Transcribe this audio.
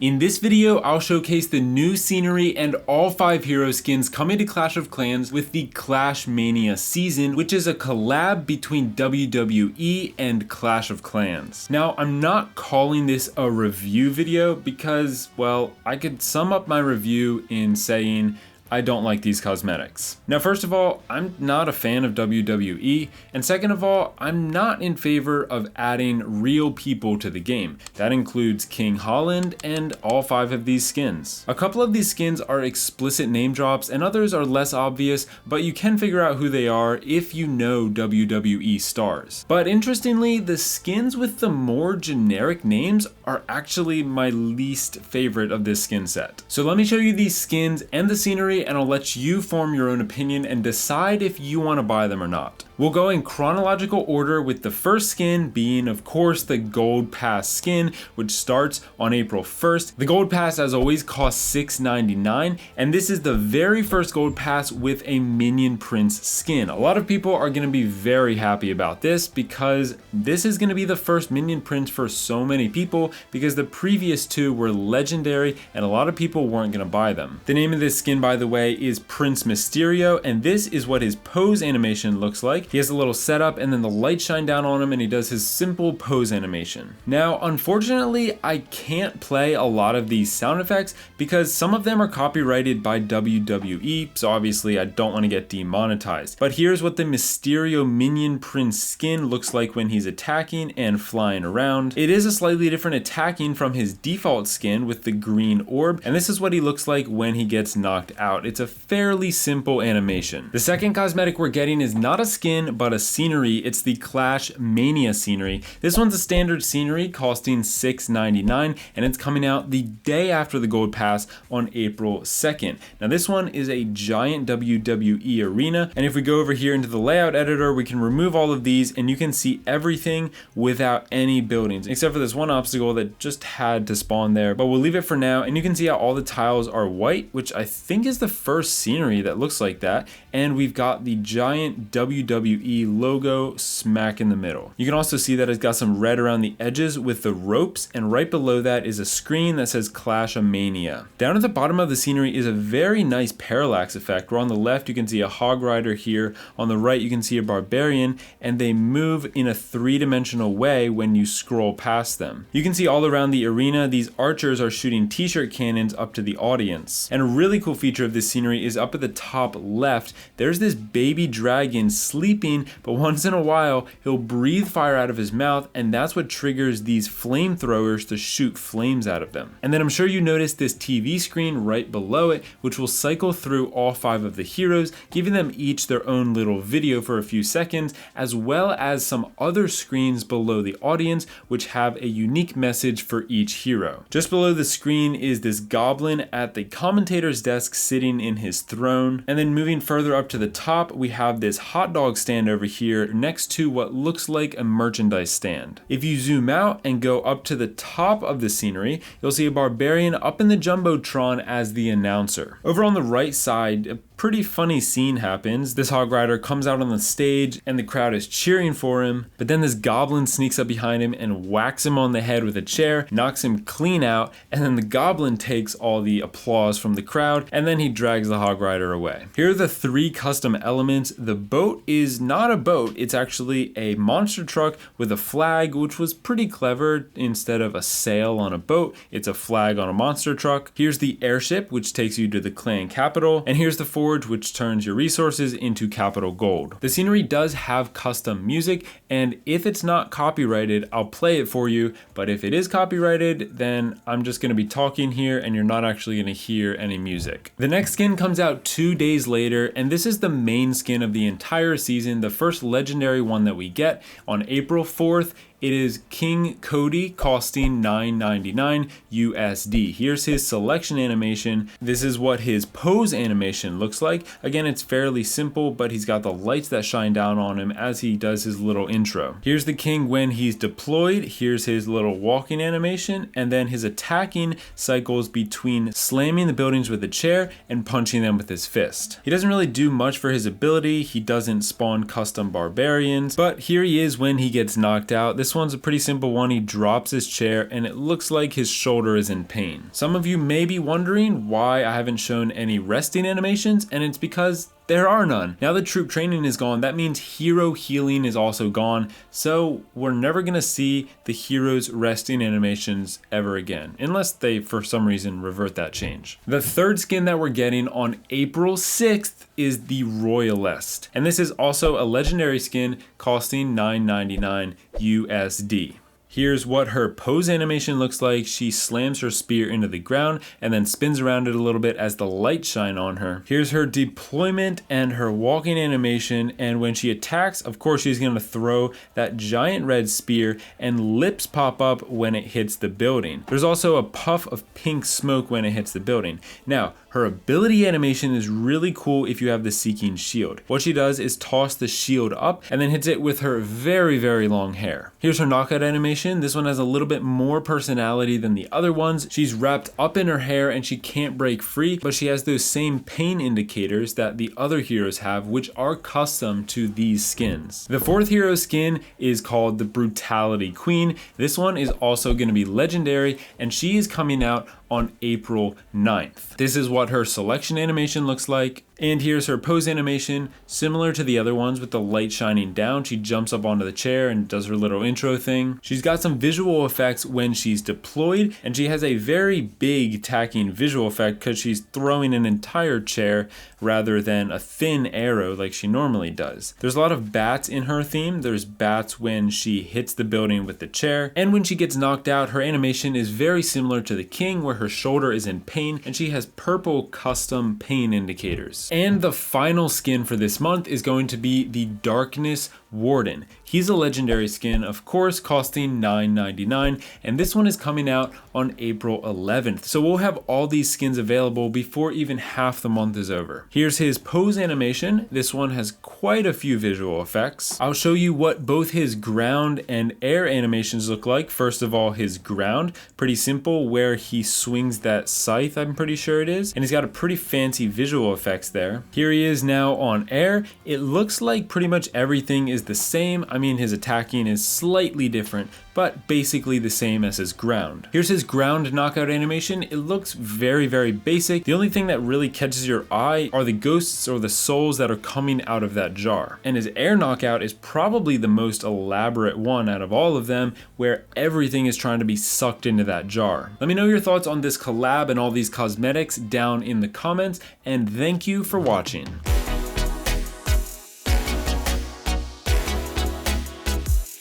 In this video, I'll showcase the new scenery and all 5 hero skins coming to Clash of Clans with the ClashaMania season, which is a collab between WWE and Clash of Clans. Now, I'm not calling this a review video because, well, I could sum up my review in saying, I don't like these cosmetics. Now, first of all, I'm not a fan of WWE, and second of all, I'm not in favor of adding real people to the game. That includes King Holland and all 5 of these skins. A couple of these skins are explicit name drops and others are less obvious, but you can figure out who they are if you know WWE stars. But interestingly, the skins with the more generic names are actually my least favorite of this skin set. So let me show you these skins and the scenery, and I'll let you form your own opinion and decide if you want to buy them or not. We'll go in chronological order, with the first skin being, of course, the Gold Pass skin, which starts on April 1st. The Gold Pass, as always, costs $6.99, and this is the very first Gold Pass with a Minion Prince skin. A lot of people are going to be very happy about this because this is going to be the first Minion Prince for so many people, because the previous 2 were legendary and a lot of people weren't going to buy them. The name of this skin, by the way, is Prince Mysterio, and this is what his pose animation looks like. He has a little setup and then the lights shine down on him and he does his simple pose animation. Now, unfortunately, I can't play a lot of these sound effects because some of them are copyrighted by WWE, so obviously I don't want to get demonetized. But here's what the Mysterio Minion Prince skin looks like when he's attacking and flying around. It is a slightly different attacking from his default skin with the green orb, and this is what he looks like when he gets knocked out. It's a fairly simple animation. The second cosmetic we're getting is not a skin, but a scenery. It's the ClashaMania Scenery. This one's a standard scenery costing $6.99, and it's coming out the day after the Gold Pass on April 2nd. Now, this one is a giant WWE arena, and if we go over here into the layout editor, we can remove all of these and you can see everything without any buildings, except for this one obstacle that just had to spawn there, but we'll leave it for now. And you can see how all the tiles are white, which I think is the first scenery that looks like that, and we've got the giant WWE logo smack in the middle. You can also see that it's got some red around the edges with the ropes, and right below that is a screen that says ClashaMania. Down at the bottom of the scenery is a very nice parallax effect, where on the left you can see a hog rider here, on the right you can see a barbarian, and they move in a 3-dimensional way when you scroll past them. You can see all around the arena these archers are shooting t-shirt cannons up to the audience. And a really cool feature of this scenery is up at the top left, there's this baby dragon sleeping, but once in a while he'll breathe fire out of his mouth, and that's what triggers these flamethrowers to shoot flames out of them. And then I'm sure you noticed this TV screen right below it, which will cycle through all 5 of the heroes, giving them each their own little video for a few seconds, as well as some other screens below the audience which have a unique message for each hero. Just below the screen is this goblin at the commentator's desk sitting in his throne, and then moving further up to the top we have this hot dog stand over here next to what looks like a merchandise stand. If you zoom out and go up to the top of the scenery, you'll see a barbarian up in the jumbotron as the announcer. Over on the right side, a pretty funny scene happens. This hog rider comes out on the stage and the crowd is cheering for him, but then this goblin sneaks up behind him and whacks him on the head with a chair, knocks him clean out, and then the goblin takes all the applause from the crowd, and then he drags the hog rider away. Here are the 3 custom elements. The boat is not a boat, it's actually a monster truck with a flag, which was pretty clever. Instead of a sail on a boat, it's a flag on a monster truck. Here's the airship, which takes you to the clan capital, and here's the forge, which turns your resources into capital gold. The scenery does have custom music, and if it's not copyrighted, I'll play it for you, but if it is copyrighted, then I'm just going to be talking here and you're not actually going to hear any music. The next skin comes out 2 days later, and this is the main skin of the entire season, the first legendary one that we get on April 4th. It is King Cody, costing $9.99 USD. Here's his selection animation. This is what his pose animation looks like. Again, it's fairly simple, but he's got the lights that shine down on him as he does his little intro. Here's the king when he's deployed. Here's his little walking animation, and then his attacking cycles between slamming the buildings with a chair and punching them with his fist. He doesn't really do much for his ability. He doesn't spawn custom barbarians, but here he is when he gets knocked out. This this one's a pretty simple one. He drops his chair and it looks like his shoulder is in pain. Some of you may be wondering why I haven't shown any resting animations, and it's because there are none. Now that troop training is gone, that means hero healing is also gone, so we're never gonna see the heroes resting animations ever again, unless they for some reason revert that change. The third skin that we're getting on April 6th is the RoyalEST, and this is also a legendary skin costing $9.99 USD. Here's what her pose animation looks like. She slams her spear into the ground and then spins around it a little bit as the lights shine on her. Here's her deployment and her walking animation, and when she attacks, of course she's gonna throw that giant red spear and lips pop up when it hits the building. There's also a puff of pink smoke when it hits the building. Now, her ability animation is really cool if you have the Seeking Shield. What she does is toss the shield up and then hits it with her very, very long hair. Here's her knockout animation. This one has a little bit more personality than the other ones. She's wrapped up in her hair and she can't break free, but she has those same pain indicators that the other heroes have, which are custom to these skins. The fourth hero skin is called the Brutality Queen. This one is also going to be legendary, and she is coming out on April 9th. This is what her selection animation looks like. And here's her pose animation, similar to the other ones with the light shining down. She jumps up onto the chair and does her little intro thing. She's got some visual effects when she's deployed, and she has a very big tacking visual effect because she's throwing an entire chair rather than a thin arrow like she normally does. There's a lot of bats in her theme. There's bats when she hits the building with the chair, and when she gets knocked out, her animation is very similar to the king, where her shoulder is in pain and she has purple custom pain indicators. And the final skin for this month is going to be the Darkness Warden. He's a legendary skin, of course, costing $9.99, and this one is coming out on April 11th. So we'll have all these skins available before even half the month is over. Here's his pose animation. This one has quite a few visual effects. I'll show you what both his ground and air animations look like. First of all, his ground, pretty simple, where he swings that scythe, I'm pretty sure it is, and he's got a pretty fancy visual effects there. Here he is now on air. It looks like pretty much everything is the same. I mean, his attacking is slightly different, but basically the same as his ground. Here's his ground knockout animation. It looks very, very basic. The only thing that really catches your eye are the ghosts or the souls that are coming out of that jar. And his air knockout is probably the most elaborate one out of all of them, where everything is trying to be sucked into that jar. Let me know your thoughts on this collab and all these cosmetics down in the comments, and thank you for watching.